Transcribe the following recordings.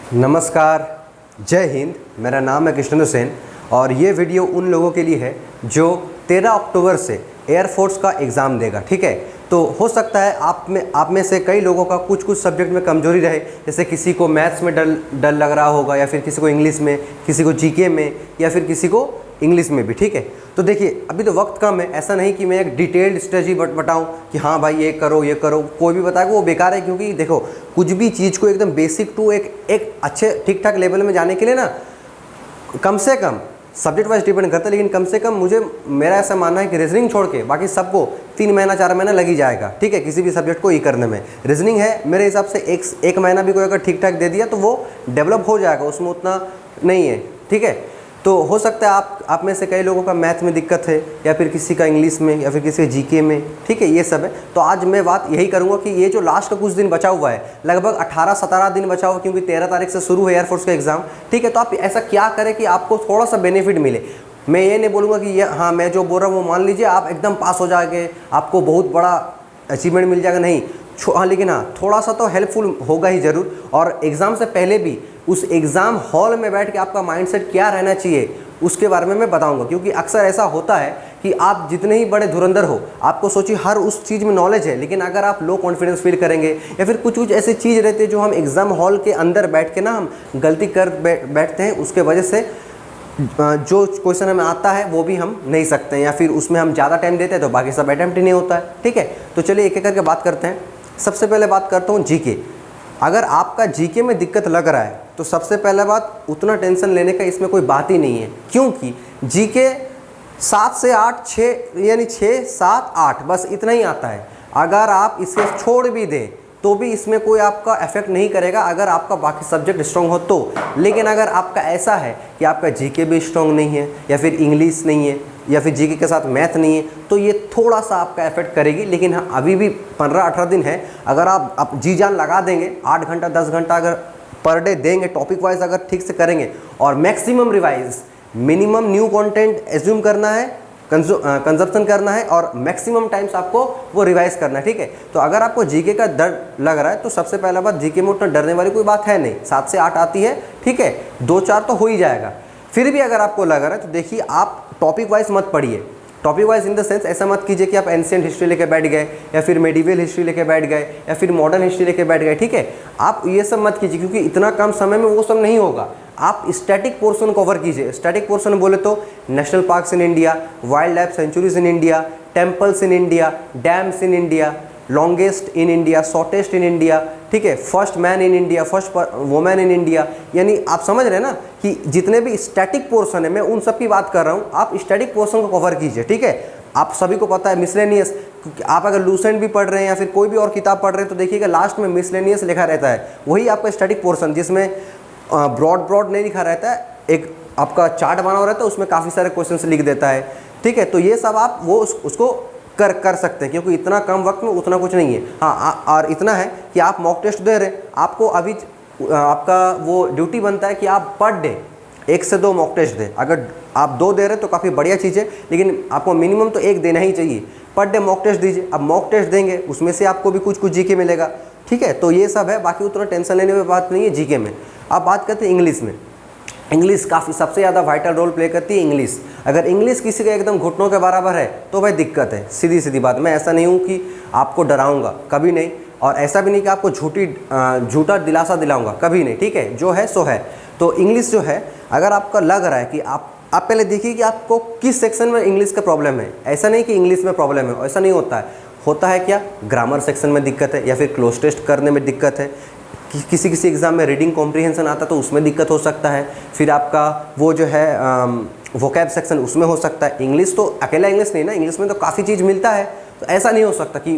नमस्कार, जय हिंद। मेरा नाम है कृष्ण हुसैन और ये वीडियो उन लोगों के लिए है जो 13 अक्टूबर से एयरफोर्स का एग्ज़ाम देगा। ठीक है, तो हो सकता है आप में से कई लोगों का कुछ सब्जेक्ट में कमजोरी रहे, जैसे किसी को मैथ्स में डर लग रहा होगा, या फिर किसी को इंग्लिश में, किसी को जीके में, या फिर किसी को इंग्लिश में भी। ठीक है, तो देखिए अभी तो वक्त कम है, ऐसा नहीं कि मैं एक डिटेल्ड स्ट्रेटजी बताऊं कि हाँ भाई ये करो। कोई भी बताएगा वो बेकार है, क्योंकि देखो कुछ भी चीज़ को एकदम बेसिक टू एक अच्छे ठीक ठाक लेवल में जाने के लिए ना कम से कम सब्जेक्ट वाइज डिपेंड करता है, लेकिन कम से कम मेरा ऐसा मानना है कि रीजनिंग छोड़ के बाकी सबको 3 महीना 4 महीना लग ही जाएगा। ठीक है, किसी भी सब्जेक्ट को ई करने में रीजनिंग है मेरे हिसाब से एक महीना भी कोई अगर ठीक ठाक दे दिया तो वो डेवलप हो जाएगा, उसमें उतना नहीं है। ठीक है, तो हो सकता है आप में से कई लोगों का मैथ में दिक्कत है, या फिर किसी का इंग्लिश में, या फिर किसी का जीके में। ठीक है, ये सब है। तो आज मैं बात यही करूंगा कि ये जो लास्ट का कुछ दिन बचा हुआ है, लगभग 18-17 दिन बचा हुआ, क्योंकि 13 तारीख से शुरू है एयरफोर्स का एग्ज़ाम। ठीक है, तो आप ऐसा क्या करें कि आपको थोड़ा सा बेनिफिट मिले। मैं ये नहीं बोलूँगा कि हाँ मैं जो बोल रहा हूँ वो मान लीजिए आप एकदम पास हो जाएंगे, आपको बहुत बड़ा अचीवमेंट मिल जाएगा, नहीं। हाँ, लेकिन हाँ थोड़ा सा तो हेल्पफुल होगा ही ज़रूर। और एग्ज़ाम से पहले भी उस एग्ज़ाम हॉल में बैठ के आपका माइंडसेट क्या रहना चाहिए उसके बारे में मैं बताऊंगा, क्योंकि अक्सर ऐसा होता है कि आप जितने ही बड़े धुरंधर हो, आपको सोचिए हर उस चीज़ में नॉलेज है, लेकिन अगर आप लो कॉन्फिडेंस फील करेंगे, या फिर कुछ ऐसी चीज़ रहती है जो हम एग्ज़ाम हॉल के अंदर बैठ के ना हम गलती कर बैठते हैं, उसके वजह से जो क्वेश्चन हमें आता है वो भी हम नहीं सकते हैं, या फिर उसमें हम ज़्यादा टाइम देते हैं तो बाकी सब अटैम्प्ट ही नहीं होता है। ठीक है, तो चलिए एक एक करके बात करते हैं। सबसे पहले बात करता हूँ जीके। अगर आपका जीके में दिक्कत लग रहा है तो सबसे पहला बात, उतना टेंशन लेने का इसमें कोई बात ही नहीं है, क्योंकि जीके 7 से 8 6 यानी 6 7 8 बस इतना ही आता है। अगर आप इसे छोड़ भी दें तो भी इसमें कोई आपका इफेक्ट नहीं करेगा, अगर आपका बाकी सब्जेक्ट स्ट्रॉन्ग हो तो। लेकिन अगर आपका ऐसा है कि आपका जीके भी स्ट्रॉन्ग नहीं है, या फिर इंग्लिश नहीं है, या फिर जीके के साथ मैथ नहीं है, तो ये थोड़ा सा आपका इफेक्ट करेगी। लेकिन हाँ, अभी भी 15-18 दिन है। अगर आप जी जान लगा देंगे, 8 घंटा 10 घंटा अगर पर डे देंगे, टॉपिक वाइज अगर ठीक से करेंगे, और maximum revise, minimum new content assume करना है, कंजप्शन करना है, और मैक्सिमम टाइम्स आपको वो रिवाइज करना है। ठीक है, तो अगर आपको जीके का डर लग रहा है तो सबसे पहला बात, जीके में उतना डरने वाली कोई बात है नहीं। 7 से 8 आती है, ठीक है, 2-4 तो हो ही जाएगा। फिर भी अगर आपको लग रहा है तो देखिए आप टॉपिक वाइज मत पढ़िए। Topic wise in the sense ऐसा मत कीजिए कि आप एंशिएंट हिस्ट्री लेके बैठ गए, या फिर मेडिवल हिस्ट्री लेके बैठ गए, या फिर मॉडर्न हिस्ट्री लेके बैठ गए। ठीक है, आप ये सब मत कीजिए, क्योंकि इतना कम समय में वो सब नहीं होगा। आप स्टैटिक पोर्शन कवर कीजिए। स्टैटिक पोर्शन बोले तो national parks in India, wild life sanctuaries in India, temples in India, dams in India, longest in India, shortest in India. ठीक है, first man in India, first women in India, यानी आप समझ रहे हैं ना कि जितने भी स्टैटिक पोर्शन है, मैं उन सब की बात कर रहा हूँ। आप स्टैटिक पोर्शन को कवर कीजिए। ठीक है, आप सभी को पता है मिसलेनियस, आप अगर लूसेंट भी पढ़ रहे हैं या फिर कोई भी और किताब पढ़ रहे हैं तो देखिएगा लास्ट में मिसलेनियस लिखा रहता है, वही आपका स्टैटिक पोर्शन, जिसमें ब्रॉड नहीं लिखा रहता है, एक आपका चार्ट बना हुआ रहता है, उसमें काफ़ी सारे क्वेश्चन लिख देता है। ठीक है, तो ये सब आप वो उसको कर सकते हैं, क्योंकि इतना कम वक्त में उतना कुछ नहीं है। हाँ, और इतना है कि आप मॉक टेस्ट दे रहे हैं, आपको अभी आपका वो ड्यूटी बनता है कि आप पर डे 1 से 2 मॉक टेस्ट दें। अगर आप 2 दे रहे हैं तो काफ़ी बढ़िया चीज़ है, लेकिन आपको मिनिमम तो 1 देना ही चाहिए। पर डे मॉक टेस्ट दीजिए। अब मॉक टेस्ट देंगे, उसमें से आपको भी कुछ जीके मिलेगा। ठीक है, तो ये सब है, बाकी उतना टेंशन लेने की बात नहीं है जीके में। अब बात करते हैं इंग्लिश में। इंग्लिश काफ़ी सबसे ज़्यादा वाइटल रोल प्ले करती है इंग्लिश। अगर इंग्लिश किसी का एकदम घुटनों के बराबर है तो भाई दिक्कत है, सीधी बात। मैं ऐसा नहीं हूँ कि आपको डराऊंगा, कभी नहीं, और ऐसा भी नहीं कि आपको झूठा दिलासा दिलाऊंगा, कभी नहीं। ठीक है, जो है सो है। तो इंग्लिश जो है, अगर आपका लग रहा है कि आप पहले देखिए कि आपको किस सेक्शन में इंग्लिश का प्रॉब्लम है। ऐसा नहीं कि इंग्लिश में प्रॉब्लम है, ऐसा नहीं होता है। होता है क्या, ग्रामर सेक्शन में दिक्कत है, या फिर क्लोज टेस्ट करने में दिक्कत है, किसी एग्ज़ाम में रीडिंग कॉम्प्रीहेंशन आता तो उसमें दिक्कत हो सकता है, फिर आपका वो जो है वोकैब सेक्शन उसमें हो सकता है। इंग्लिश तो अकेला इंग्लिश नहीं ना, इंग्लिश में तो काफ़ी चीज़ मिलता है, तो ऐसा नहीं हो सकता कि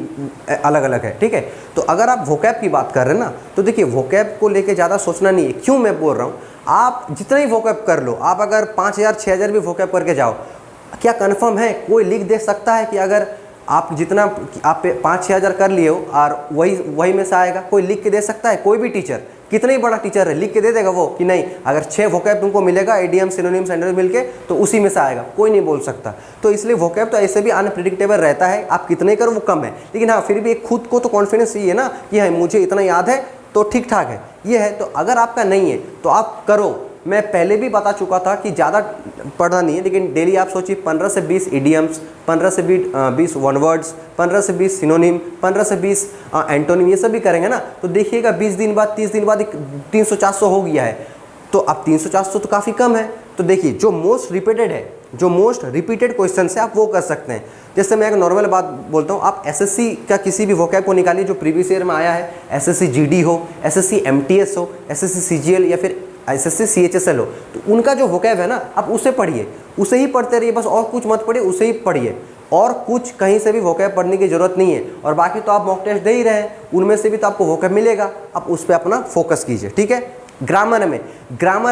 अलग अलग है। ठीक है, तो अगर आप वोकैब की बात कर रहे हैं ना, तो देखिए वोकैब को लेके ज़्यादा सोचना नहीं है। क्यों मैं बोल रहा हूँ, आप जितना ही वोकैब कर लो, आप अगर 5000-6000 भी वोकैब करके जाओ, क्या कन्फर्म है कोई लिख दे सकता है कि अगर आप जितना आप 5-6 हज़ार कर लिए हो और वही में से आएगा? कोई लिख के दे सकता है? कोई भी टीचर, कितना ही बड़ा टीचर है, लिख के दे देगा वो कि नहीं अगर 6 वोकैब तुमको मिलेगा एडीएम सिनोनिम सेंटेंस मिलके तो उसी में से आएगा? कोई नहीं बोल सकता। तो इसलिए वोकैब तो ऐसे भी अनप्रिडिक्टेबल रहता है, आप कितने करो वो कम है। लेकिन हाँ फिर भी एक खुद को तो कॉन्फिडेंस चाहिए ना कि हाँ मुझे इतना याद है, तो ठीक ठाक है, ये है। तो अगर आपका नहीं है तो आप करो। मैं पहले भी बता चुका था कि ज़्यादा पढ़ना नहीं है, लेकिन डेली आप सोचिए 15 से 20 इडियम्स, 15 से 20 वन वर्ड्स, 15 से 20 सिनोनिम, 15 से 20 एंटोनिम, ये सब भी करेंगे ना, तो देखिएगा 20 दिन बाद 30 दिन बाद 300-400 हो गया है। तो अब 300-400 तो काफ़ी कम है। तो देखिए जो मोस्ट रिपीटेड है, जो मोस्ट रिपीटेड क्वेश्चन है आप वो कर सकते हैं। जैसे मैं एक नॉर्मल बात बोलता हूँ, आप एसएससी का किसी भी वोकैब को निकालिए जो प्रीवियस ईयर में आया है, एसएससी जीडी हो, एसएससी एमटीएस हो, एसएससी सीजीएल या फिर एसएससी सीएचएसएल हो, तो उनका जो वोकैब है ना आप उसे पढ़िए, उसे ही पढ़ते रहिए बस, और कुछ मत पढ़िए, उसे ही पढ़िए, और कुछ कहीं से भी वोकैब पढ़ने की ज़रूरत नहीं है। और बाकी तो आप मॉक टेस्ट दे ही रहे हैं, उनमें से भी तो आपको वोकैब मिलेगा, आप उस पर अपना फोकस कीजिए, ठीक है। ग्रामर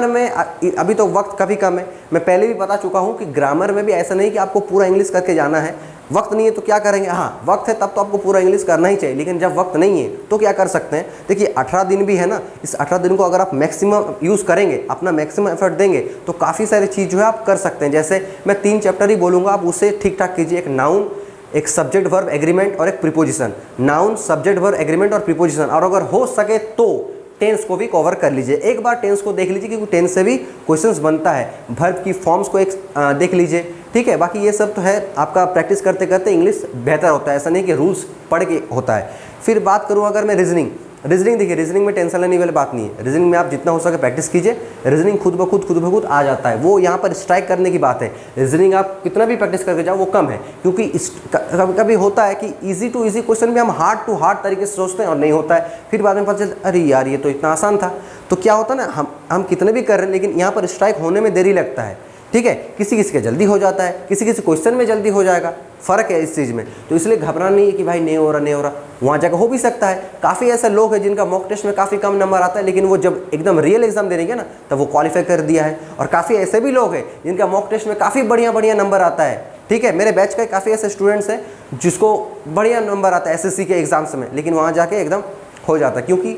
में अभी तो वक्त काफ़ी कम है, मैं पहले भी बता चुका हूँ कि ग्रामर में भी ऐसा नहीं कि आपको पूरा इंग्लिश करके जाना है। वक्त नहीं है तो क्या करेंगे, हाँ वक्त है तब तो आपको पूरा इंग्लिश करना ही चाहिए, लेकिन जब वक्त नहीं है तो क्या कर सकते हैं। देखिए 18 दिन भी है ना, इस 18 दिन को अगर आप मैक्सिमम यूज़ करेंगे, अपना मैक्सिमम एफर्ट देंगे, तो काफ़ी सारी चीज़ जो है आप कर सकते हैं। जैसे मैं 3 चैप्टर ही बोलूँगा, आप उसे ठीक ठाक कीजिए। एक नाउन, एक सब्जेक्ट वर्ब एग्रीमेंट और एक preposition. Noun, subject verb agreement और प्रीपोजिशन, और अगर हो सके तो टेंस को भी कवर कर लीजिए। एक बार टेंस को देख लीजिए, क्योंकि टेंस से भी क्वेश्चंस बनता है। वर्ब की फॉर्म्स को एक देख लीजिए, ठीक है। बाकी ये सब तो है, आपका प्रैक्टिस करते करते इंग्लिश बेहतर होता है, ऐसा नहीं कि रूल्स पढ़ के होता है। फिर बात करूँ अगर मैं रीजनिंग देखिए, रीजनिंग में टेंशन लेने वाली बात नहीं है। रीजनिंग में आप जितना हो सके प्रैक्टिस कीजिए, रीजनिंग खुद ब खुद आ जाता है। वो यहाँ पर स्ट्राइक करने की बात है। रीजनिंग आप कितना भी प्रैक्टिस करके जाओ वो कम है, क्योंकि कभी कभी होता है कि इजी टू इजी क्वेश्चन भी हम हार्ड टू हार्ड तरीके से सोचते हैं और नहीं होता है। फिर बाद में पता चलता अरे यार ये तो इतना आसान था। तो क्या होता है ना, हम कितने भी कर रहे हैं, लेकिन यहाँ पर स्ट्राइक होने में देरी लगता है, ठीक है। किसी किसी का जल्दी हो जाता है, किसी किसी क्वेश्चन में जल्दी हो जाएगा, फ़र्क है इस चीज़ में। तो इसलिए घबराना नहीं है कि भाई नहीं हो रहा, वहाँ जाकर हो भी सकता है। काफ़ी ऐसे लोग हैं जिनका मॉक टेस्ट में काफ़ी कम नंबर आता है, लेकिन वो जब एकदम रियल एग्जाम देंगे ना तब वो क्वालिफाई कर दिया है। और काफ़ी ऐसे भी लोग हैं जिनका मॉक टेस्ट में काफ़ी बढ़िया नंबर आता है, ठीक है। मेरे बैच का काफ़ी ऐसे स्टूडेंट्स हैं जिसको बढ़िया नंबर आता है एसएससी के एग्जाम्स में, लेकिन वहाँ जाके एकदम हो जाता है। क्योंकि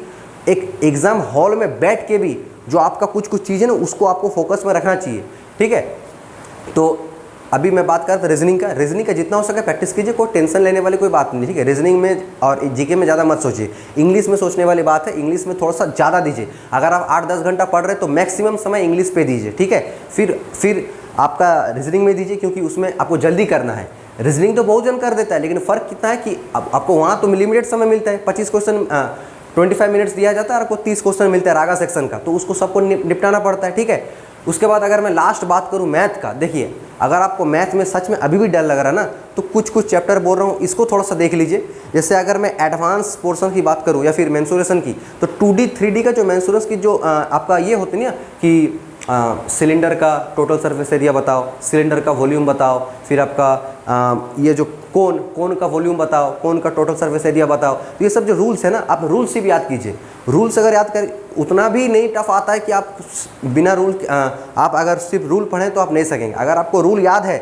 एक एग्ज़ाम हॉल में बैठ के भी जो आपका कुछ चीज़ है ना उसको आपको फोकस में रखना चाहिए, ठीक है। तो अभी मैं बात करता रीजनिंग का जितना हो सके प्रैक्टिस कीजिए, कोई टेंशन लेने वाली कोई बात नहीं, ठीक है। रीजनिंग में और जीके में ज़्यादा मत सोचिए, इंग्लिश में सोचने वाली बात है। इंग्लिश में थोड़ा सा ज़्यादा दीजिए। अगर आप 8-10 घंटा पढ़ रहे हैं तो मैक्सिमम समय इंग्लिश पे दीजिए, ठीक है। फिर आपका रीजनिंग में दीजिए, क्योंकि उसमें आपको जल्दी करना है। रीजनिंग तो बहुत जन कर देता है, लेकिन फ़र्क कितना है कि आपको वहाँ तो लिमिटेड समय मिलता है, 25 क्वेश्चन 25 मिनट्स दिया जाता है और आपको 30 क्वेश्चन मिलता है रागा सेक्शन का, तो उसको सबको निपटाना पड़ता है, ठीक है। उसके बाद अगर मैं लास्ट बात करूं मैथ का, देखिए अगर आपको मैथ में सच में अभी भी डर लग रहा है ना, तो कुछ चैप्टर बोल रहा हूं इसको थोड़ा सा देख लीजिए। जैसे अगर मैं एडवांस पोर्शन की बात करूं या फिर मेंसुरेशन की, तो 2D 3D का जो मेंसुरेशन की जो आपका ये होती है ना कि सिलेंडर का टोटल सरफेस एरिया बताओ, सिलेंडर का वॉल्यूम बताओ, फिर आपका ये जो कोन का वॉल्यूम बताओ, कोन का टोटल सरफेस एरिया बताओ। तो ये सब जो रूल्स है ना, आप रूल्स से भी याद कीजिए। रूल्स अगर याद कर, उतना भी नहीं टफ आता है कि आप बिना रूल आप अगर सिर्फ रूल पढ़ें तो आप नहीं सकेंगे। अगर आपको रूल याद है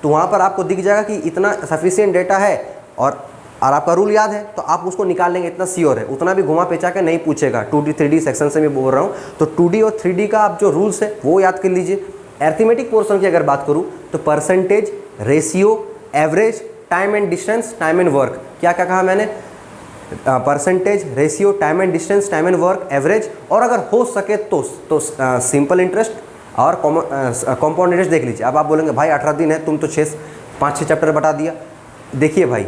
तो वहाँ पर आपको दिख जाएगा कि इतना सफिशिएंट डेटा है और आपका रूल याद है, तो आप उसको निकाल लेंगे, इतना श्योर है। उतना भी घुमा पेचा के नहीं पूछेगा। 2D 3D सेक्शन से मैं बोल रहा हूँ, तो 2D और 3D का आप जो रूल्स है वो याद कर लीजिए। अरिथमेटिक पोर्शन की अगर बात करूँ तो percentage, ratio, average, time and distance, time and work, क्या कहा मैंने, percentage, ratio, time and distance, time and work, average, और अगर हो सके तो सिंपल इंटरेस्ट और कॉम्पाउंड इंटरेस्ट देख लीजिए। अब आप बोलेंगे भाई 18 दिन है, तुम तो 5-6 चैप्टर बता दिया। देखिए भाई,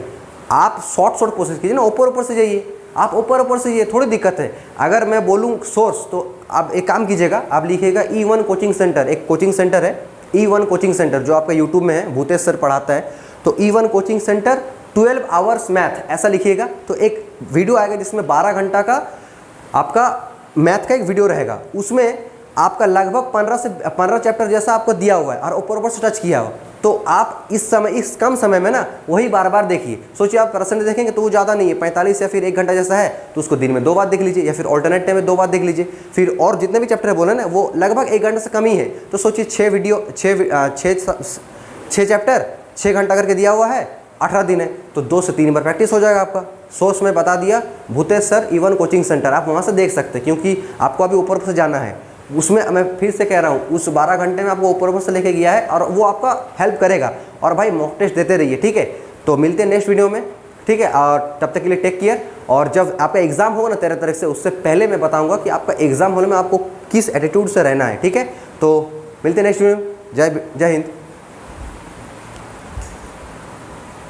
आप शॉर्ट प्रोसेस कीजिए ना, ऊपर से जाइए, आप ऊपर से जाइए, थोड़ी दिक्कत है। अगर मैं बोलूँ सोर्स, तो आप एक काम कीजिएगा, आप लिखिएगा E1 कोचिंग सेंटर, एक कोचिंग सेंटर है E1 कोचिंग सेंटर जो आपका यूट्यूब में है, भूतेश सर पढ़ाता है। तो E1 coaching centre 12 hours math ऐसा लिखिएगा, तो एक वीडियो आएगा जिसमें 12 घंटा का आपका मैथ का एक वीडियो रहेगा। उसमें आपका लगभग 15 चैप्टर जैसा आपको दिया हुआ है और ऊपर से टच किया हुआ। तो आप इस कम समय में ना वही बार बार देखिए। सोचिए आप परसेंटेज देखेंगे तो वो ज़्यादा नहीं है, 45 या फिर 1 घंटा जैसा है, तो उसको दिन में 2 बार देख लीजिए, या फिर ऑल्टरनेट टाइम में 2 बार देख लीजिए। फिर और जितने भी चैप्टर बोले ना वो लगभग 1 घंटे से कम ही है। तो सोचिए 6 चैप्टर 6 घंटा करके दिया हुआ है, 18 दिन है, तो 2 से 3 बार प्रैक्टिस हो जाएगा आपका। सोर्स में बता दिया, Bhutesh sir E1 coaching centre, आप वहाँ से देख सकते हैं, क्योंकि आपको अभी ऊपर से जाना है। उसमें मैं फिर से कह रहा हूँ, उस 12 घंटे में आपको ऊपर से लेके गया है और वो आपका हेल्प करेगा। और भाई मॉक टेस्ट देते रहिए, ठीक है। तो मिलते हैं नेक्स्ट वीडियो में। ठीक है। और तब तक के लिए टेक केयर। और जब आपका एग्ज़ाम होगा ना 13 तारीख से, उससे पहले मैं बताऊंगा कि आपका एग्ज़ाम होने में आपको किस एटीट्यूड से रहना है, ठीक है। तो मिलते हैं नेक्स्ट वीडियो में। जय हिंद।